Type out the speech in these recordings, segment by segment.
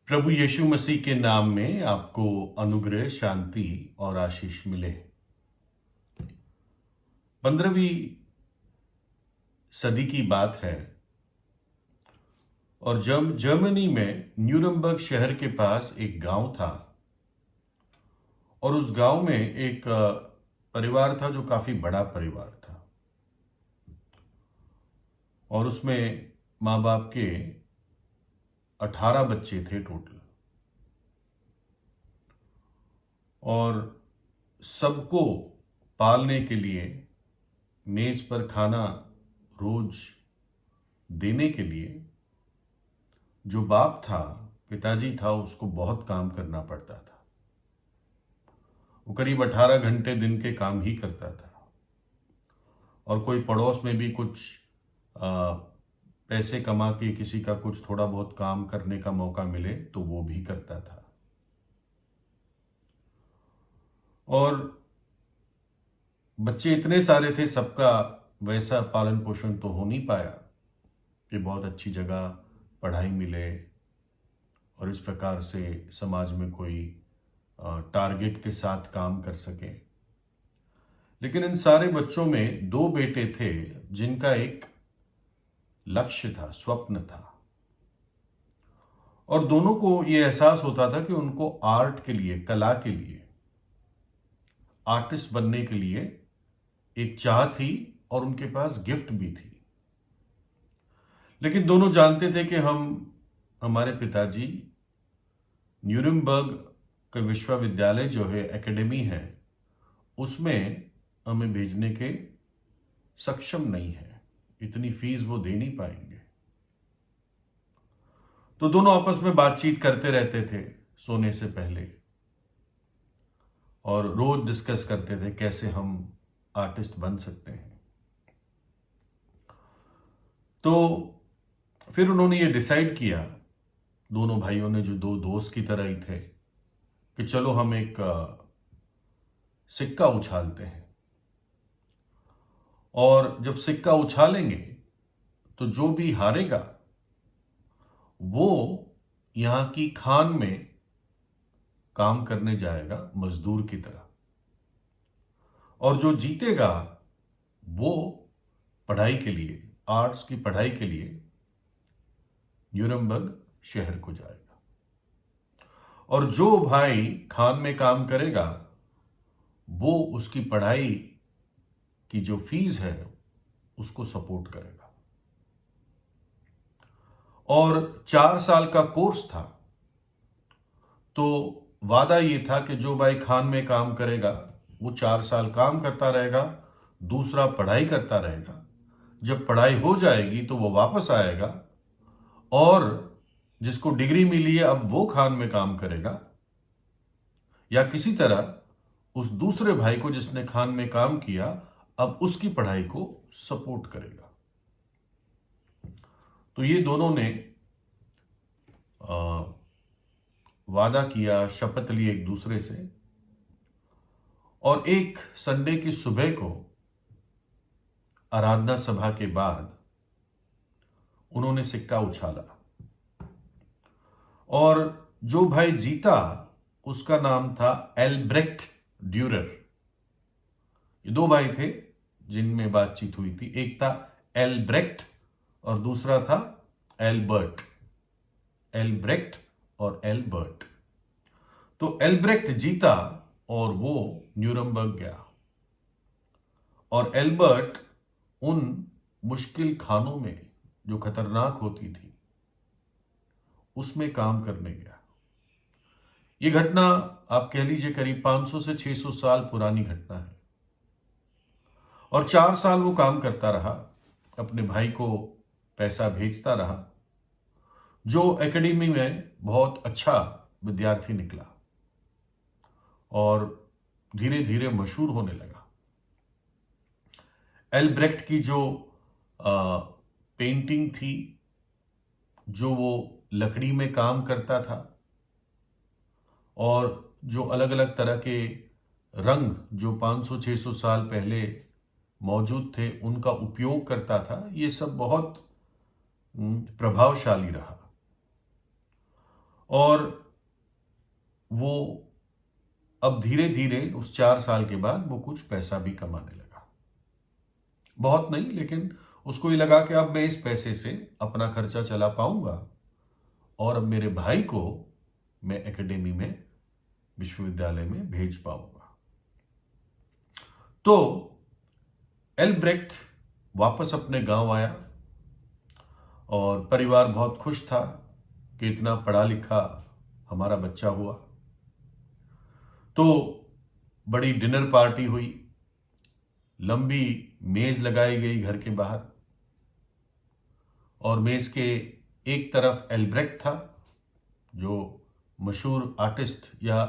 प्रभु यीशु मसीह के नाम में आपको अनुग्रह, शांति और आशीष मिले। 15वीं सदी की बात है और जब जर्मनी में न्यूरम्बर्ग शहर के पास एक गांव था और उस गांव में एक परिवार था जो काफी बड़ा परिवार था और उसमें माँ बाप के 18 बच्चे थे टोटल। और सबको पालने के लिए मेज पर खाना रोज देने के लिए जो बाप था, पिताजी था, उसको बहुत काम करना पड़ता था। वो करीब 18 घंटे दिन के काम ही करता था और कोई पड़ोस में भी कुछ पैसे कमा के किसी का कुछ थोड़ा बहुत काम करने का मौका मिले तो वो भी करता था। और बच्चे इतने सारे थे, सबका वैसा पालन पोषण तो हो नहीं पाया कि बहुत अच्छी जगह पढ़ाई मिले और इस प्रकार से समाज में कोई टारगेट के साथ काम कर सके। लेकिन इन सारे बच्चों में 2 बेटे थे जिनका एक लक्ष्य था, स्वप्न था, और दोनों को यह एहसास होता था कि उनको आर्ट के लिए, कला के लिए, आर्टिस्ट बनने के लिए एक चाह थी और उनके पास गिफ्ट भी थी। लेकिन दोनों जानते थे कि हमारे पिताजी न्यूरम्बर्ग का विश्वविद्यालय जो है, एकेडमी है, उसमें हमें भेजने के सक्षम नहीं है, इतनी फीस वो दे नहीं पाएंगे। तो दोनों आपस में बातचीत करते रहते थे सोने से पहले और रोज डिस्कस करते थे कैसे हम आर्टिस्ट बन सकते हैं। तो फिर उन्होंने ये डिसाइड किया, दोनों भाइयों ने, जो 2 दोस्त की तरह ही थे, कि चलो हम एक सिक्का उछालते हैं और जब सिक्का उछालेंगे तो जो भी हारेगा वो यहां की खान में काम करने जाएगा मजदूर की तरह, और जो जीतेगा वो पढ़ाई के लिए, आर्ट्स की पढ़ाई के लिए न्यूरम्बर्ग शहर को जाएगा, और जो भाई खान में काम करेगा वो उसकी पढ़ाई की जो फीस है उसको सपोर्ट करेगा। और 4 साल का कोर्स था, तो वादा ये था कि जो भाई खान में काम करेगा वो 4 साल काम करता रहेगा, दूसरा पढ़ाई करता रहेगा। जब पढ़ाई हो जाएगी तो वो वापस आएगा और जिसको डिग्री मिली है अब वो खान में काम करेगा, या किसी तरह उस दूसरे भाई को जिसने खान में काम किया अब उसकी पढ़ाई को सपोर्ट करेगा। तो ये दोनों ने वादा किया, शपथ ली एक दूसरे से, और एक संडे की सुबह को आराधना सभा के बाद उन्होंने सिक्का उछाला और जो भाई जीता उसका नाम था एल्ब्रेक्ट ड्यूरर। ये 2 भाई थे जिनमें बातचीत हुई थी, एक था एल्ब्रेक्ट और दूसरा था एल्बर्ट। एल्ब्रेक्ट और एल्बर्ट। तो एल्ब्रेक्ट जीता और वो न्यूरम्बर्ग गया, और एल्बर्ट उन मुश्किल खानों में जो खतरनाक होती थी उसमें काम करने गया। ये घटना आप कह लीजिए करीब 500 से 600 साल पुरानी घटना है। और 4 साल वो काम करता रहा, अपने भाई को पैसा भेजता रहा, जो एकेडमी में बहुत अच्छा विद्यार्थी निकला और धीरे धीरे मशहूर होने लगा। एल्ब्रेक्ट की जो पेंटिंग थी, जो वो लकड़ी में काम करता था, और जो अलग अलग तरह के रंग जो 500-600 साल पहले मौजूद थे उनका उपयोग करता था, ये सब बहुत प्रभावशाली रहा। और वो अब धीरे धीरे उस 4 साल के बाद वो कुछ पैसा भी कमाने लगा। बहुत नहीं, लेकिन उसको ये लगा कि अब मैं इस पैसे से अपना खर्चा चला पाऊंगा और अब मेरे भाई को मैं एकेडमी में, विश्वविद्यालय में भेज पाऊंगा। तो एल्ब्रेक्ट वापस अपने गांव आया और परिवार बहुत खुश था कि इतना पढ़ा लिखा हमारा बच्चा हुआ। तो बड़ी डिनर पार्टी हुई, लंबी मेज लगाई गई घर के बाहर, और मेज के एक तरफ एल्ब्रेक्ट था जो मशहूर आर्टिस्ट या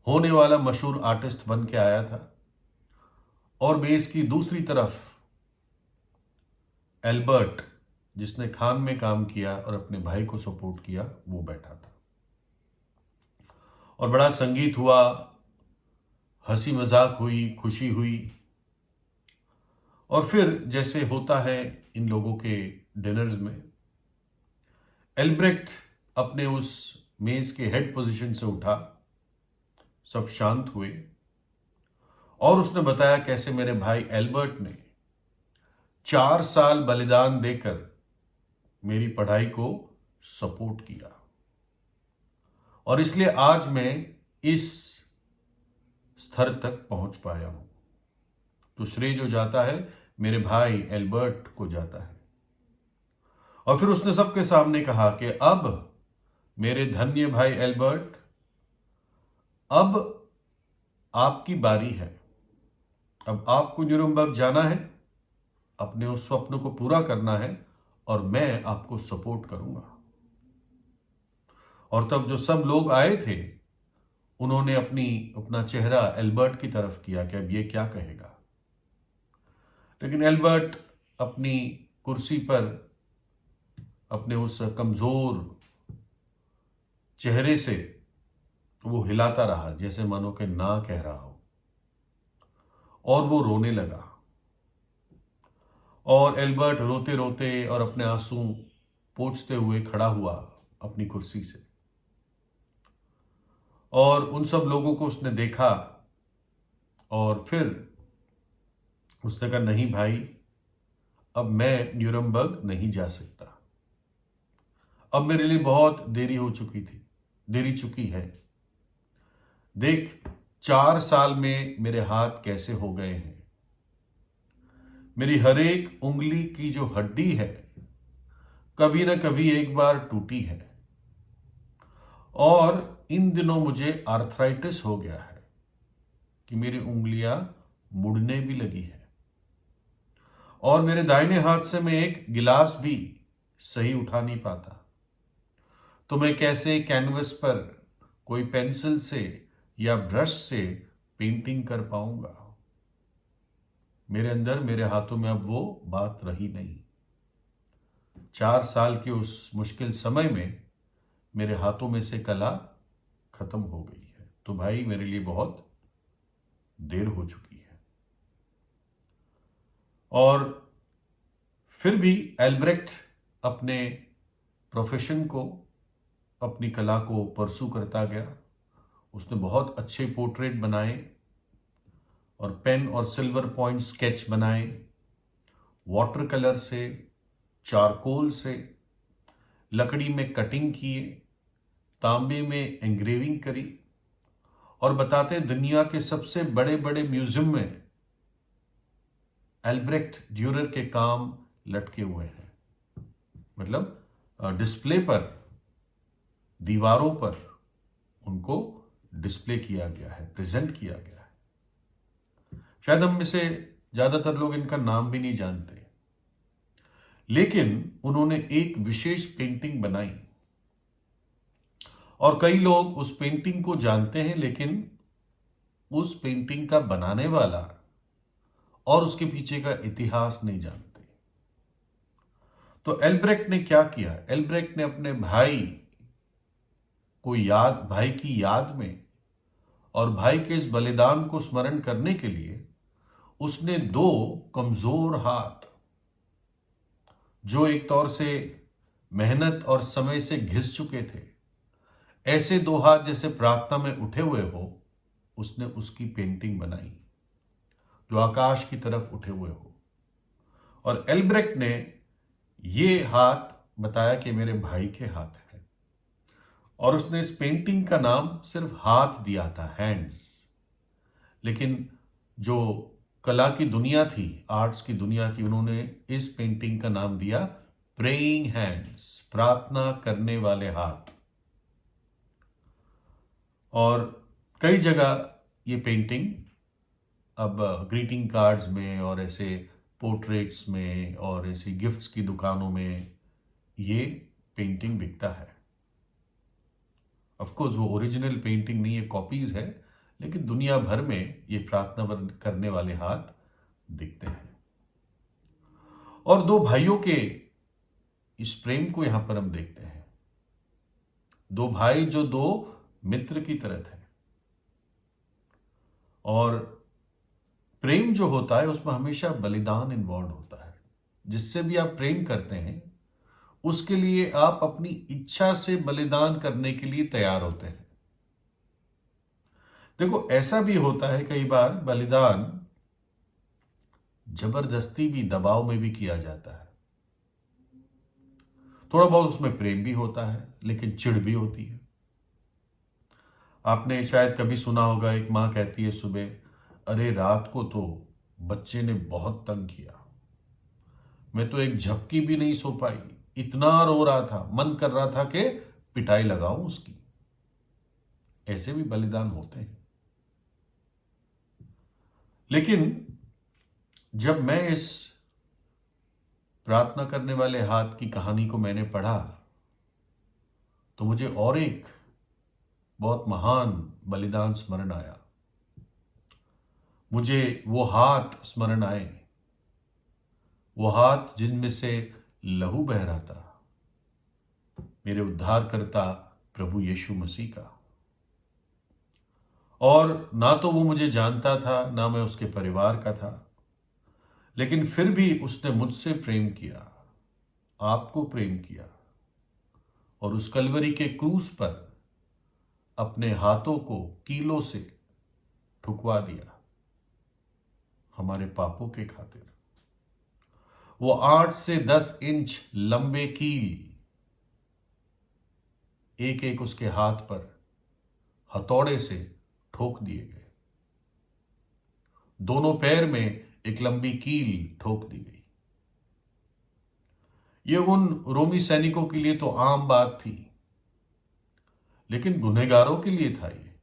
होने वाला मशहूर आर्टिस्ट बन के आया था, और मेज की दूसरी तरफ एल्बर्ट, जिसने खान में काम किया और अपने भाई को सपोर्ट किया, वो बैठा था। और बड़ा संगीत हुआ, हंसी मजाक हुई, खुशी हुई। और फिर जैसे होता है इन लोगों के डिनर्स में, एल्ब्रेक्ट अपने उस मेज के हेड पोजीशन से उठा, सब शांत हुए, और उसने बताया कैसे मेरे भाई एल्बर्ट ने 4 साल बलिदान देकर मेरी पढ़ाई को सपोर्ट किया, और इसलिए आज मैं इस स्तर तक पहुंच पाया हूं। तो श्रेय जो जाता है मेरे भाई एल्बर्ट को जाता है। और फिर उसने सबके सामने कहा कि अब मेरे धन्य भाई एल्बर्ट, अब आपकी बारी है। अब आपको न्यूरम्बर्ग जाना है, अपने उस स्वप्न को पूरा करना है, और मैं आपको सपोर्ट करूंगा। और तब जो सब लोग आए थे उन्होंने अपना चेहरा एल्बर्ट की तरफ किया कि अब ये क्या कहेगा। लेकिन एल्बर्ट अपनी कुर्सी पर अपने उस कमजोर चेहरे से वो हिलाता रहा, जैसे मानो कि ना कह रहा हो, और वो रोने लगा। और एल्बर्ट रोते रोते और अपने आंसू पोंछते हुए खड़ा हुआ अपनी कुर्सी से, और उन सब लोगों को उसने देखा, और फिर उसने कहा, नहीं भाई, अब मैं न्यूरम्बर्ग नहीं जा सकता। अब मेरे लिए बहुत देरी चुकी है। देख, 4 साल में मेरे हाथ कैसे हो गए हैं। मेरी हर एक उंगली की जो हड्डी है कभी ना कभी एक बार टूटी है, और इन दिनों मुझे आर्थराइटिस हो गया है कि मेरी उंगलियां मुड़ने भी लगी है, और मेरे दाहिने हाथ से मैं एक गिलास भी सही उठा नहीं पाता। तो मैं कैसे कैनवस पर कोई पेंसिल से या ब्रश से पेंटिंग कर पाऊंगा। मेरे अंदर, मेरे हाथों में अब वो बात रही नहीं। 4 साल के उस मुश्किल समय में मेरे हाथों में से कला खत्म हो गई है। तो भाई, मेरे लिए बहुत देर हो चुकी है। और फिर भी एल्ब्रेक्ट अपने प्रोफेशन को, अपनी कला को परसू करता गया। उसने बहुत अच्छे पोर्ट्रेट बनाए, और पेन और सिल्वर पॉइंट स्केच बनाए, वाटर कलर से, चारकोल से, लकड़ी में कटिंग किए, तांबे में एंग्रेविंग करी। और बताते दुनिया के सबसे बड़े बड़े म्यूजियम में एल्ब्रेक्ट ड्यूरर के काम लटके हुए हैं। मतलब डिस्प्ले पर, दीवारों पर उनको डिस्प्ले किया गया है, प्रेजेंट किया गया है। शायद हम में से ज्यादातर लोग इनका नाम भी नहीं जानते, लेकिन उन्होंने एक विशेष पेंटिंग बनाई, और कई लोग उस पेंटिंग को जानते हैं, लेकिन उस पेंटिंग का बनाने वाला और उसके पीछे का इतिहास नहीं जानते। तो एल्ब्रेक्ट ने क्या किया? एल्ब्रेक्ट ने अपने भाई की याद में और भाई के इस बलिदान को स्मरण करने के लिए उसने 2 कमजोर हाथ, जो एक तौर से मेहनत और समय से घिस चुके थे, ऐसे दो हाथ जैसे प्रार्थना में उठे हुए हो, उसने उसकी पेंटिंग बनाई जो आकाश की तरफ उठे हुए हो। और एल्ब्रेक्ट ने ये हाथ बताया कि मेरे भाई के हाथ है, और उसने इस पेंटिंग का नाम सिर्फ हाथ दिया था, हैंड्स। लेकिन जो कला की दुनिया थी, आर्ट्स की दुनिया थी, उन्होंने इस पेंटिंग का नाम दिया प्रेइंग हैंड्स, प्रार्थना करने वाले हाथ। और कई जगह ये पेंटिंग अब ग्रीटिंग कार्ड्स में और ऐसे पोर्ट्रेट्स में और ऐसी गिफ्ट्स की दुकानों में ये पेंटिंग बिकता है। ऑफ कोर्स वो ओरिजिनल पेंटिंग नहीं है, कॉपीज है, लेकिन दुनिया भर में ये प्रार्थना करने वाले हाथ दिखते हैं। और दो भाइयों के इस प्रेम को यहां पर हम देखते हैं। दो भाई जो दो मित्र की तरह थे। और प्रेम जो होता है उसमें हमेशा बलिदान इन्वॉल्व होता है। जिससे भी आप प्रेम करते हैं उसके लिए आप अपनी इच्छा से बलिदान करने के लिए तैयार होते हैं। देखो, ऐसा भी होता है कई बार बलिदान जबरदस्ती भी, दबाव में भी किया जाता है। थोड़ा बहुत उसमें प्रेम भी होता है, लेकिन चिढ़ भी होती है। आपने शायद कभी सुना होगा, एक मां कहती है सुबह, अरे रात को तो बच्चे ने बहुत तंग किया, मैं तो एक झपकी भी नहीं सो पाई, इतना रो रहा था, मन कर रहा था कि पिटाई लगाऊं उसकी। ऐसे भी बलिदान होते हैं। लेकिन जब मैं इस प्रार्थना करने वाले हाथ की कहानी को मैंने पढ़ा तो मुझे और एक बहुत महान बलिदान स्मरण आया। मुझे वो हाथ स्मरण आए, वो हाथ जिनमें से लहू बह रहा था, मेरे उद्धारकर्ता प्रभु यीशु मसीह का। और ना तो वो मुझे जानता था, ना मैं उसके परिवार का था, लेकिन फिर भी उसने मुझसे प्रेम किया, आपको प्रेम किया, और उस कलवरी के क्रूस पर अपने हाथों को कीलों से ठुकवा दिया हमारे पापों के खातिर। वो 8 से 10 इंच लंबे कील एक एक उसके हाथ पर हथौड़े से ठोक दिए गए। दोनों पैर में एक लंबी कील ठोक दी गई। ये उन रोमी सैनिकों के लिए तो आम बात थी, लेकिन गुनहगारों के लिए था ये।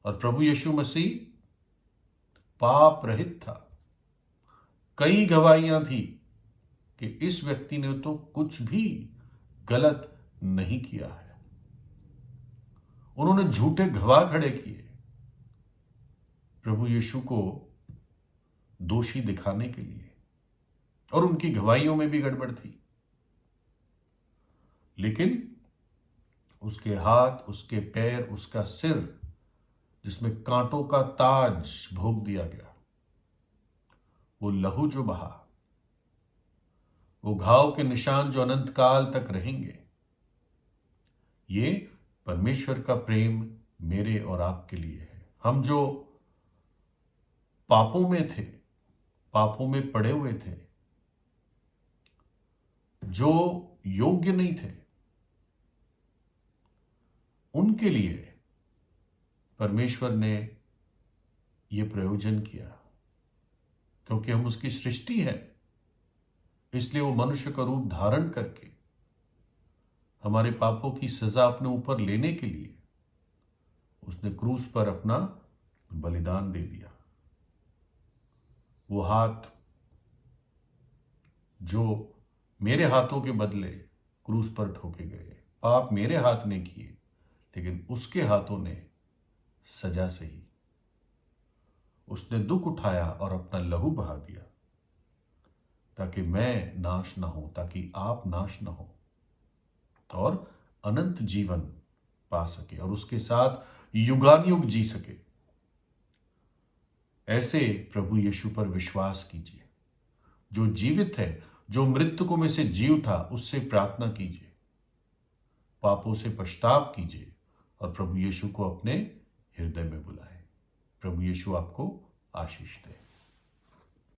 और प्रभु यीशु मसीह पाप रहित था। कई गवाहियां थी कि इस व्यक्ति ने तो कुछ भी गलत नहीं किया है। उन्होंने झूठे गवाह खड़े किए प्रभु यीशु को दोषी दिखाने के लिए, और उनकी गवाहियों में भी गड़बड़ थी। लेकिन उसके हाथ, उसके पैर, उसका सिर जिसमें कांटों का ताज भोग दिया गया, वो लहू जो बहा, वो घाव के निशान जो अनंत काल तक रहेंगे, ये परमेश्वर का प्रेम मेरे और आपके लिए है। हम जो पापों में थे, पापों में पड़े हुए थे, जो योग्य नहीं थे, उनके लिए परमेश्वर ने यह प्रयोजन किया। क्योंकि हम उसकी सृष्टि है, इसलिए वो मनुष्य का रूप धारण करके हमारे पापों की सजा अपने ऊपर लेने के लिए उसने क्रूस पर अपना बलिदान दे दिया। वो हाथ जो मेरे हाथों के बदले क्रूस पर ठोके गए, पाप मेरे हाथ ने किए, लेकिन उसके हाथों ने सजा सही। उसने दुख उठाया और अपना लहू बहा दिया, ताकि मैं नाश ना हो, ताकि आप नाश ना हो और अनंत जीवन पा सके और उसके साथ युगानुयुग जी सके। ऐसे प्रभु यीशु पर विश्वास कीजिए, जो जीवित है, जो मृतकों में से जी उठा, उससे प्रार्थना कीजिए पापों से पछताव कीजिए और प्रभु यीशु को अपने हृदय में बुलाएं। प्रभु यीशु आपको आशीष दे।